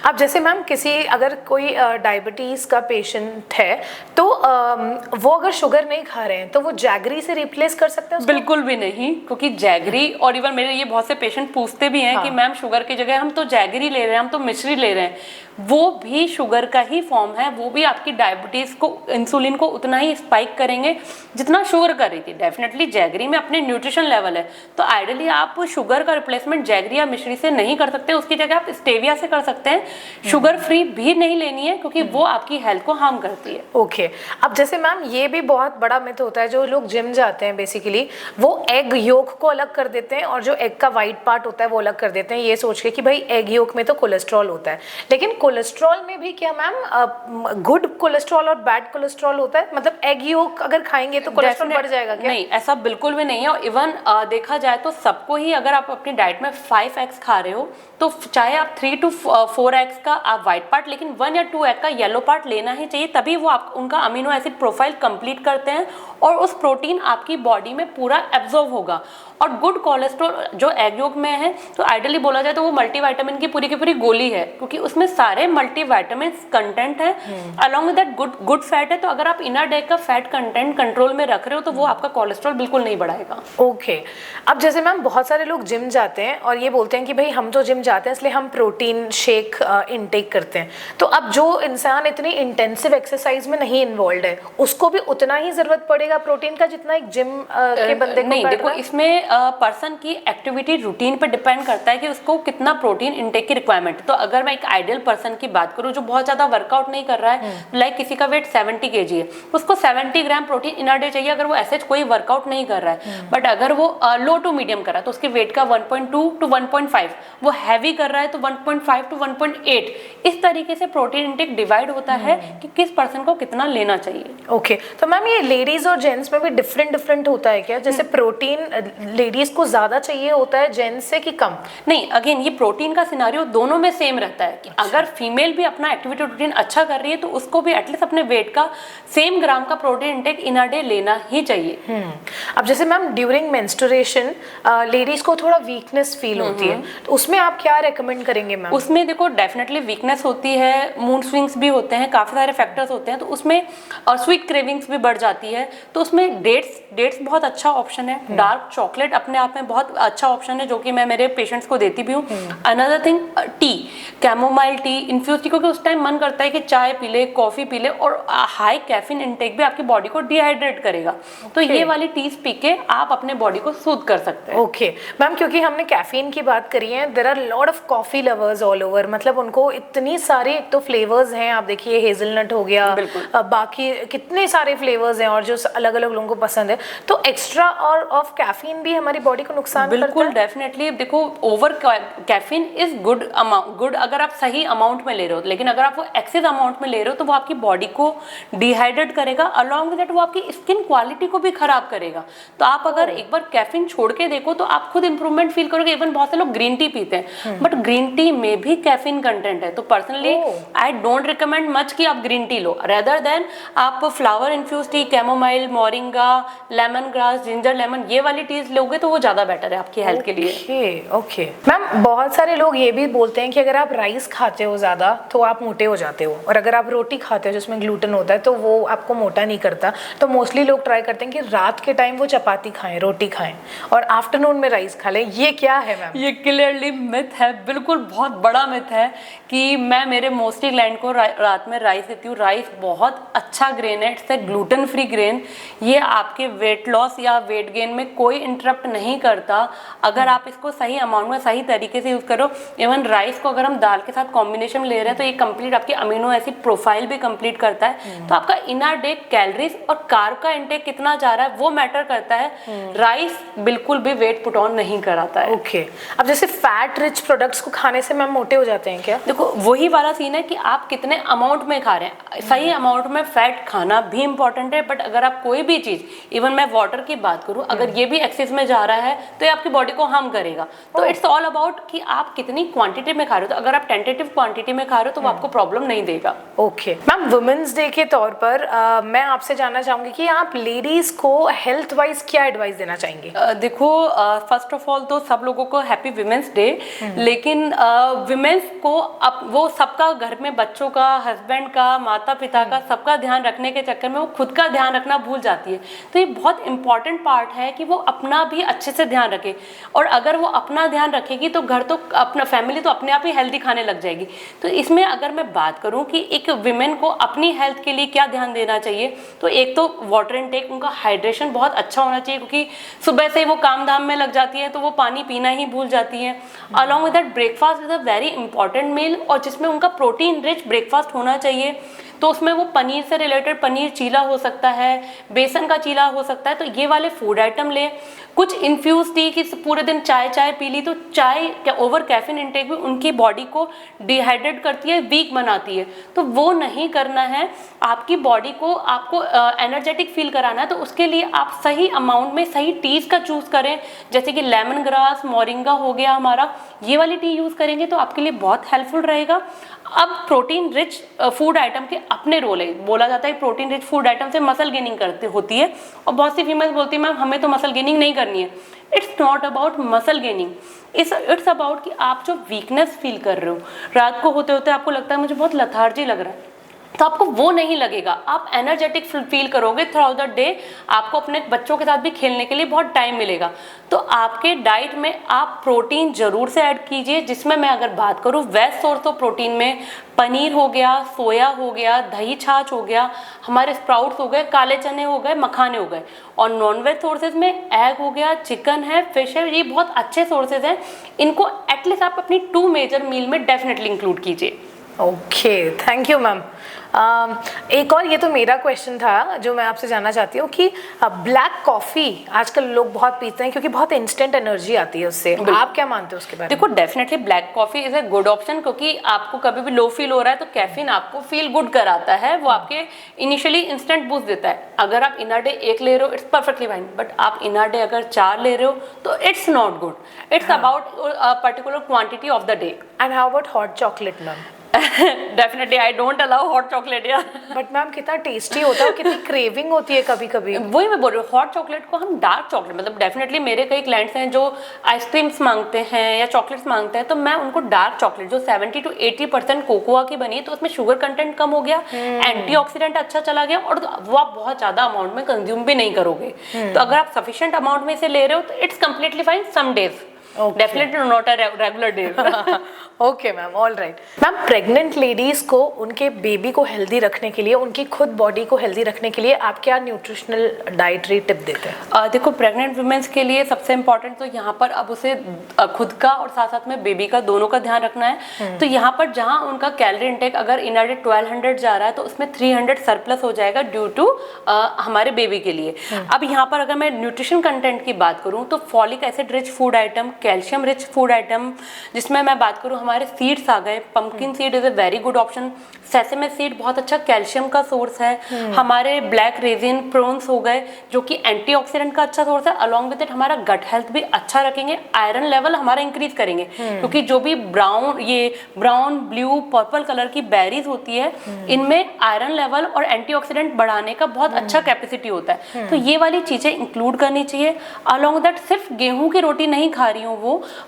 अब जैसे मैम किसी अगर कोई डायबिटीज़ का पेशेंट है तो वो अगर शुगर नहीं खा रहे हैं तो वो जैगरी से रिप्लेस कर सकते हैं? बिल्कुल भी नहीं, क्योंकि जैगरी, और इवन मेरे ये बहुत से पेशेंट पूछते भी हैं कि मैम शुगर की जगह हम तो जैगरी ले रहे हैं, हम तो मिश्री ले रहे हैं, वो भी शुगर का ही फॉर्म है, वो भी आपकी डायबिटीज को, इंसुलिन को उतना ही स्पाइक करेंगे जितना शुगर कर रही थी। डेफिनेटली जैगरी में अपने न्यूट्रिशन लेवल है, तो आइडियली आप शुगर का रिप्लेसमेंट जैगरी या मिश्री से नहीं कर सकते, उसकी जगह आप स्टेविया से कर सकते हैं। शुगर फ्री भी नहीं लेनी है क्योंकि वो आपकी हेल्थ को हार्म करती है। ओके अब जैसे मैम ये भी बहुत बड़ा मिथ होता है, जो लोग जिम जाते हैं बेसिकली वो एग योक को अलग कर देते हैं और जो एग का वाइट पार्ट होता है वो अलग कर देते हैं, ये सोच के कि भाई एग योक में तो कोलेस्ट्रॉल होता है। लेकिन कोलेस्ट्रॉल में भी क्या मैम गुड कोलेस्ट्रॉल और बैड कोलेस्ट्रॉल होता है? मतलब एग योक अगर खाएंगे तो कोलेस्ट्रॉल बढ़ जाएगा क्या? नहीं, ऐसा बिल्कुल भी नहीं है। इवन देखा जाए तो सबको ही, अगर आप अपनी डाइट में 5 एग्स खा रहे हो तो चाहे आप 3 to 4 एग्स का आप व्हाइट पार्ट, लेकिन 1 या 2 एग का येलो पार्ट लेना ही चाहिए, तभी वो आप उनका अमीनो एसिड प्रोफाइल कंप्लीट करते हैं और उस प्रोटीन आपकी बॉडी में पूरा एब्जॉर्ब होगा। और गुड कोलेस्ट्रॉल जो एग योक में है, तो आइडियली बोला जाए तो वो मल्टीविटामिन की पूरी गोली है, है क्योंकि उसमें सारे मल्टीविटामिन कंटेंट है, along with that good fat है। तो अगर आप इनर डे का फैट कंटेंट कंट्रोल में रख रहे हो तो वो आपका कोलेस्ट्रॉल बिल्कुल नहीं बढ़ाएगा। ओके अब जैसे मैम बहुत सारे लोग जिम जाते हैं और ये बोलते हैं कि भाई हम तो जिम जाते हैं इसलिए हम प्रोटीन शेक इनटेक करते हैं, तो अब जो इंसान इतनी इंटेंसिव एक्सरसाइज में नहीं इन्वॉल्व है उसको भी उतना ही जरूरत पड़ेगा प्रोटीन का जितना एक जिम के बंदे को नहीं, पड़ देखो रहा है? इसमें पर्सन की एक्टिविटी रूटीन पर डिपेंड करता है कि उसको कितना प्रोटीन इनटेक की रिक्वायरमेंट है। तो अगर मैं एक आइडियल पर्सन की बात करूं जो बहुत ज्यादा वर्कआउट नहीं कर रहा है, लाइक किसी का वेट 70 kg है, उसको 70 gram protein in a day चाहिए अगर वो ऐसे कोई वर्कआउट नहीं कर रहा है। बट अगर वो लो टू मीडियम कर रहा है तो उसके वेट का 1.2 टू 1.5, वो हैवी कर रहा है तो 1.5 टू 1.8, इस तरीके से प्रोटीन इनटेक डिवाइड होता है कि किस पर्सन को कितना लेना चाहिए। ओके तो मैम ये लेडीज और जेंट्स में भी डिफरेंट होता है क्या? जैसे प्रोटीन लेडीज को ज्यादा चाहिए होता है जेंट्स से कि कम? नहीं, अगेन ये प्रोटीन का सिनारियो दोनों में सेम रहता है कि अगर फीमेल भी अपना एक्टिविटी रूटीन अच्छा कर रही है तो उसको भी एटलीस्ट अपने वेट का सेम ग्राम का protein intake in a day लेना ही चाहिए। अब जैसे मैम ड्यूरिंग मेंस्ट्रुएशन लेडीज को थोड़ा वीकनेस फील होती है, तो उसमें आप क्या रेकमेंड करेंगे मैम? उसमें देखो डेफिनेटली वीकनेस होती है, मूड स्विंग्स भी होते हैं, काफ़ी सारे फैक्टर्स होते हैं, तो उसमें और स्वीट क्रेविंग्स भी बढ़ जाती है। तो उसमें डेट्स बहुत अच्छा ऑप्शन है। डार्क चॉकलेट अपने आप में बहुत अच्छा ऑप्शन है जो कि मैं मेरे पेशेंट्स को देती भी हूँ। Another thing tea, chamomile tea, infuse tea, क्योंकि उस टाइम मन करता है कि चाय पी ले, कॉफ़ी पी ले, और हाई कैफीन इंटेक भी आपकी बॉडी को डिहाइड्रेट करेगा। तो ये वाली टीज पी के आप अपने बॉडी को सूद कर सकते हैं। ओके मैम, क्योंकि हमने कैफीन की बात करी है, there are lot of coffee lovers all over, मतलब उनको इतनी सारे एक तो फ्लेवर्स हैं, आप देखिए हेजलनट हो गया, बाकी कितने सारे फ्लेवर्स हैं और जो अलग अलग लोगों को पसंद है, तो एक्स्ट्रा और ऑफ कैफीन भी हमारी बॉडी को नुकसान करता है? बिल्कुल डेफिनेटली। देखो ओवर कैफीन इज गुड अगर आप सही अमाउंट में ले रहे हो, लेकिन अगर आप वो एक्सेस अमाउंट में ले रहे हो तो वो आपकी बॉडी को डिहाइड्रेट करेगा, अलॉन्ग विद दैट वो आपकी स्किन क्वालिटी को भी खराब करेगा। तो आप अगर एक बार कैफीन छोड़ के देखो तो आप खुद इंप्रूवमेंट फील करोगे। इवन बहुत से लोग ग्रीन टी पीते हैं बट ग्रीन टी में भी कैफीन कंटेंट है, तो personally I don't recommend much कि आप ग्रीन टी लो, रेदर देन आप flower infuse tea, chamomile, moringa, lemon grass, ginger lemon, ये वाली टीज लोगे तो वो ज्यादा बेटर है आपकी हेल्थ के लिए। ओके मैम, बहुत सारे लोग ये भी बोलते हैं कि अगर आप राइस खाते हो ज्यादा तो आप मोटे हो जाते हो, और अगर आप रोटी खाते हो जिसमें ग्लूटेन होता है तो वो आपको मोटा नहीं करता। तो मोस्टली लोग ट्राई करते हैं कि रात के टाइम वो चपाती खाएं, रोटी खाएं, और आफ्टरनून में राइस खा लें। ये क्या है मैम? ये क्लियरली मिथ है, बिल्कुल बहुत बड़ा मिथ है कि मैं मेरे मोस्टली क्लाइंट को रात में राइस देती हूँ। राइस बहुत अच्छा ग्रेन है, it's a gluten free grain. ये आपके वेट लॉस या वेट गेन में कोई इंटरप्ट नहीं करता अगर आप इसको सही अमाउंट में सही तरीके से यूज़ करो। इवन राइस को अगर हम दाल के साथ कॉम्बिनेशन में ले रहे हैं तो ये कंप्लीट आपकी अमीनो एसिड प्रोफाइल भी कंप्लीट करता है। तो आपका इनर डे कैलोरीज और कार्ब का इंटेक कितना जा रहा है वो मैटर करता है। राइस बिल्कुल भी वेट पुट ऑन नहीं कराता है। ओके अब जैसे फैट रिच प्रोडक्ट्स को खाने से मैम मोटे हो जाते हैं क्या? देखो वही वाला सीन है कि आप कितने अमाउंट में खा रहे हैं। सही अमाउंट में फैट खाना भी इंपॉर्टेंट है, बट अगर आप कोई भी चीज, इवन मैं वाटर की बात करूं, अगर ये भी एक्सेस में जा रहा है तो ये आपकी बॉडी को हार्म करेगा। तो इट्स ऑल अबाउट कि आप कितनी क्वांटिटी में खा रहे हो। तो अगर आप टेंटेटिव क्वांटिटी में खा रहे हो तो वो आपको प्रॉब्लम नहीं देगा। ओके मैम, वुमेन्स डे के तौर पर मैं आपसे जानना चाहूंगी कि आप लेडीज को हेल्थ वाइज क्या एडवाइस देना चाहेंगे? देखो फर्स्ट ऑफ ऑल तो सब लोगों को हैप्पी विमेंस डे, लेकिन विमेंस को वो सबका घर में बच्चों का, हस्बैंड का, माता पिता का, सबका ध्यान रखने के चक्कर में वो खुद का ध्यान रखना भूल जाती है। तो ये बहुत इंपॉर्टेंट पार्ट है कि वो अपना भी अच्छे से ध्यान रखे, और अगर वो अपना ध्यान रखेगी तो घर तो अपना फैमिली तो अपने आप ही हेल्दी खाने लग जाएगी। तो इसमें अगर मैं बात करूं कि एक विमेन को अपनी हेल्थ के लिए क्या ध्यान देना चाहिए, तो एक तो वाटर इनटेक, उनका हाइड्रेशन बहुत अच्छा होना चाहिए, क्योंकि सुबह से वो काम धाम में लग जाती है तो वो पानी पीना ही भूल जाती है। Along with that breakfast is a very important meal, और जिसमें उनका प्रोटीन रिच ब्रेकफास्ट होना चाहिए। तो उसमें वो पनीर से रिलेटेड पनीर चीला हो सकता है, बेसन का चीला हो सकता है, तो ये वाले फूड आइटम लें। कुछ इन्फ्यूज टी कि पूरे दिन चाय पी ली, तो चाय ओवर कैफीन इंटेक भी उनकी बॉडी को डिहाइड्रेट करती है, वीक बनाती है, तो वो नहीं करना है। आपकी बॉडी को आपको एनर्जेटिक फील कराना है, तो उसके लिए आप सही अमाउंट में सही टीज का चूज करें, जैसे कि लेमन ग्रास, मोरिंगा हो गया हमारा, ये वाली टी यूज करेंगे तो आपके लिए बहुत हेल्पफुल रहेगा। अब प्रोटीन रिच फूड आइटम के अपने रोल है। बोला जाता है प्रोटीन रिच फूड आइटम से मसल गेनिंग करते होती है, और बहुत सी फीमेल्स बोलती है मैम हमें तो मसल गेनिंग नहीं करनी है। It's not about muscle gaining, it's about कि आप जो वीकनेस फील कर रहे हो, रात को होते होते आपको लगता है मुझे बहुत लथार्जी लग रहा है, तो आपको वो नहीं लगेगा, आप एनर्जेटिक फील करोगे थ्रू आउट द डे। आपको अपने बच्चों के साथ भी खेलने के लिए बहुत टाइम मिलेगा। तो आपके डाइट में आप प्रोटीन जरूर से ऐड कीजिए, जिसमें मैं अगर बात करूँ वेज सोर्स ऑफ प्रोटीन में पनीर हो गया, सोया हो गया, दही छाछ हो गया, हमारे स्प्राउट्स हो गए, काले चने हो गए, मखाने हो गए। और नॉन वेज सोर्सेज में एग हो गया, चिकन है, फिश है, ये बहुत अच्छे सोर्सेज हैं। इनको एटलीस्ट आप अपनी 2 मेजर मील में डेफिनेटली इंक्लूड कीजिए। Okay, thank you ma'am. एक और ये तो मेरा क्वेश्चन था जो मैं आपसे जानना चाहती हूँ कि ब्लैक कॉफ़ी आजकल लोग बहुत पीते हैं क्योंकि बहुत इंस्टेंट एनर्जी आती है उससे, आप क्या मानते हो उसके बारे में? देखो, definitely black coffee is a good option, क्योंकि आपको कभी भी लो फील हो रहा है तो कैफीन आपको फील गुड कराता है, वो आपके इनिशियली इंस्टेंट बूस्ट देता है। अगर आप इन अ डे 1 ले रहे हो, इट्स परफेक्टली फाइन, बट आप इन अ डे अगर 4 ले रहे हो तो it's not good. It's about particular quantity of the day. And how about hot chocolate ma'am? Definitely I don't allow hot chocolate यार। बट मैम कितना टेस्टी होता है, कितनी क्रेविंग होती है कभी कभी। वही मैं बोल रही हूँ, हॉट चॉकलेट को हम डार्क चॉकलेट, मतलब डेफिनेटली मेरे कई क्लाइंट्स हैं जो आइसक्रीम्स मांगते हैं या चॉकलेट्स मांगते हैं, तो मैं उनको डार्क चॉकलेट जो 70 to 80% कोकोआ की बनी है, तो उसमें शुगर कंटेंट कम हो गया, एंटीऑक्सीडेंट अच्छा चला गया, और वो आप बहुत ज्यादा अमाउंट में कंज्यूम भी नहीं करोगे। तो अगर आप सफिशिएंट अमाउंट में इसे ले रहे हो तो it's completely fine some days, definitely not a regular day. Okay ma'am, all right. Ma'am, pregnant ladies को उनके बेबी को हेल्दी रखने के लिए, उनकी खुद बॉडी को हेल्दी रखने के लिए आप क्या न्यूट्रिशनल डाइटरी टिप देते हैं? देखो, प्रेग्नेंट वुमेन्स के लिए सबसे इम्पोर्टेंट तो यहाँ पर अब उसे खुद का और साथ साथ में बेबी का दोनों का ध्यान रखना है। तो यहाँ पर जहाँ उनका कैलोरी इंटेक अगर इन अ डे 1200 जा रहा है तो उसमें 300 सरप्लस हो जाएगा ड्यू टू हमारे बेबी के लिए। अब यहाँ पर अगर मैं न्यूट्रिशन कंटेंट की बात करूँ तो folic acid rich food item, calcium rich food item, जिसमें मैं बात करूँ हमारे सीड्स आ गए, pumpkin seed is a very good option, sesame seed बहुत अच्छा कैल्शियम का सोर्स है, हमारे ब्लैक रेजिन प्रोन्स हो गए जो कि एंटीऑक्सीडेंट का अच्छा सोर्स है, अलॉन्ग विद इट हमारा गट हेल्थ भी अच्छा रखेंगे, आयरन लेवल हमारा इंक्रीज करेंगे, क्योंकि जो भी ब्राउन ब्लू पर्पल कलर की बेरीज होती है इनमें आयरन लेवल और एंटीऑक्सीडेंट बढ़ाने का बहुत अच्छा कैपेसिटी होता है। तो ये वाली चीजें इंक्लूड करनी चाहिए। अलॉन्ग दैट सिर्फ गेहूं की रोटी नहीं खा रही हूँ,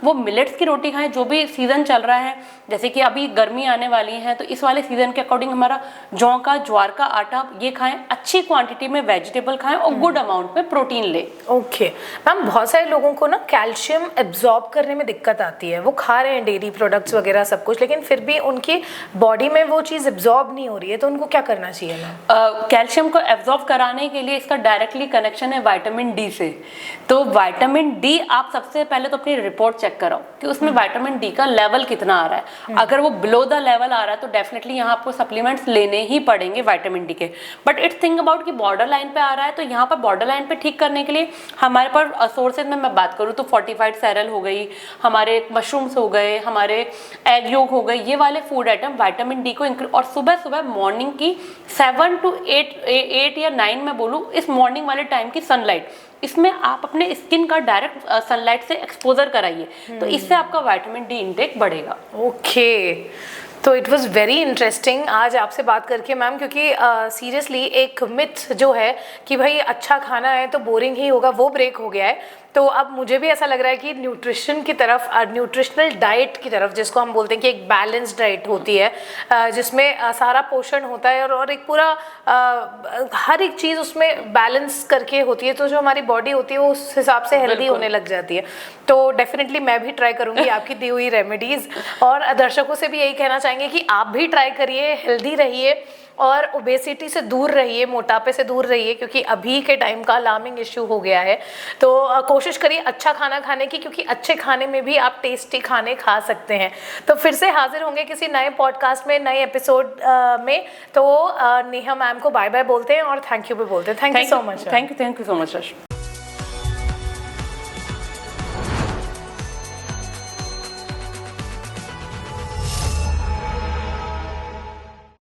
वो मिलेट्स की रोटी खाएं, जो भी सीजन चल रहा है, जैसे कि अभी गर्मी आने वाली है तो इस वाले सीजन के अकॉर्डिंग हमारा जौ का, ज्वार का आटा ये खाएं, अच्छी क्वांटिटी में वेजिटेबल खाएं और गुड अमाउंट में प्रोटीन लें। ओके मैम, बहुत सारे लोगों को ना कैल्शियम एब्जॉर्ब करने में दिक्कत आती है, वो खा रहे हैं डेयरी प्रोडक्ट्स वगैरह सब कुछ, लेकिन फिर भी उनकी बॉडी में वो चीज़ एब्जॉर्ब नहीं हो रही है, तो उनको क्या करना चाहिए मैम? कैल्शियम को एब्जॉर्ब कराने के लिए इसका डायरेक्टली कनेक्शन है विटामिन डी से। तो विटामिन डी आप सबसे पहले तो अपनी रिपोर्ट चेक कराओ कि उसमें विटामिन डी का लेवल कितना आ रहा है। अगर वो बिलो द लेवल आ रहा है तो डेफिनेटली यहाँ आपको सप्लीमेंट्स लेने ही पड़ेंगे विटामिन डी के। बट इट्स थिंक अबाउट कि बॉर्डर लाइन पे आ रहा है तो यहाँ पर बॉर्डर लाइन पे ठीक करने के लिए हमारे पास सोर्सेज में मैं बात करूँ तो फोर्टिफाइड सेरल हो गई, हमारे मशरूम्स हो गए, हमारे एग योग हो गए, ये वाले फूड आइटम विटामिन डी को और सुबह सुबह मॉर्निंग की 7 to 8 या 9 में बोलूँ, इस मॉर्निंग वाले टाइम की सनलाइट, इसमें आप अपने स्किन का डायरेक्ट सनलाइट से एक्सपोजर कराइए, तो इससे आपका विटामिन डी इंटेक बढ़ेगा। ओके, तो इट वॉज़ वेरी इंटरेस्टिंग आज आपसे बात करके मैम, क्योंकि सीरियसली एक मिथ जो है कि भाई अच्छा खाना है तो बोरिंग ही होगा, वो ब्रेक हो गया है। तो अब मुझे भी ऐसा लग रहा है कि न्यूट्रिशन की तरफ, न्यूट्रिशनल डाइट की तरफ, जिसको हम बोलते हैं कि एक बैलेंस डाइट होती है जिसमें सारा पोषण होता है और एक पूरा हर एक चीज़ उसमें बैलेंस करके होती है, तो जो हमारी बॉडी होती है वो उस हिसाब से हेल्दी होने लग जाती है। तो डेफिनेटली मैं भी ट्राई करूँगी आपकी दी हुई रेमेडीज़, और दर्शकों से भी यही कहना चाहेंगे कि आप भी ट्राई करिए, हेल्दी रहिए और ओबेसिटी से दूर रहिए, मोटापे से दूर रहिए, क्योंकि अभी के टाइम का अलार्मिंग इश्यू हो गया है। तो कोशिश करिए अच्छा खाना खाने की, क्योंकि अच्छे खाने में भी आप टेस्टी खाने खा सकते हैं। तो फिर से हाजिर होंगे किसी नए पॉडकास्ट में, नए एपिसोड में। तो नेहा मैम को बाय बाय बोलते हैं और थैंक यू भी बोलते हैं। Thank you so much. Thank you so much.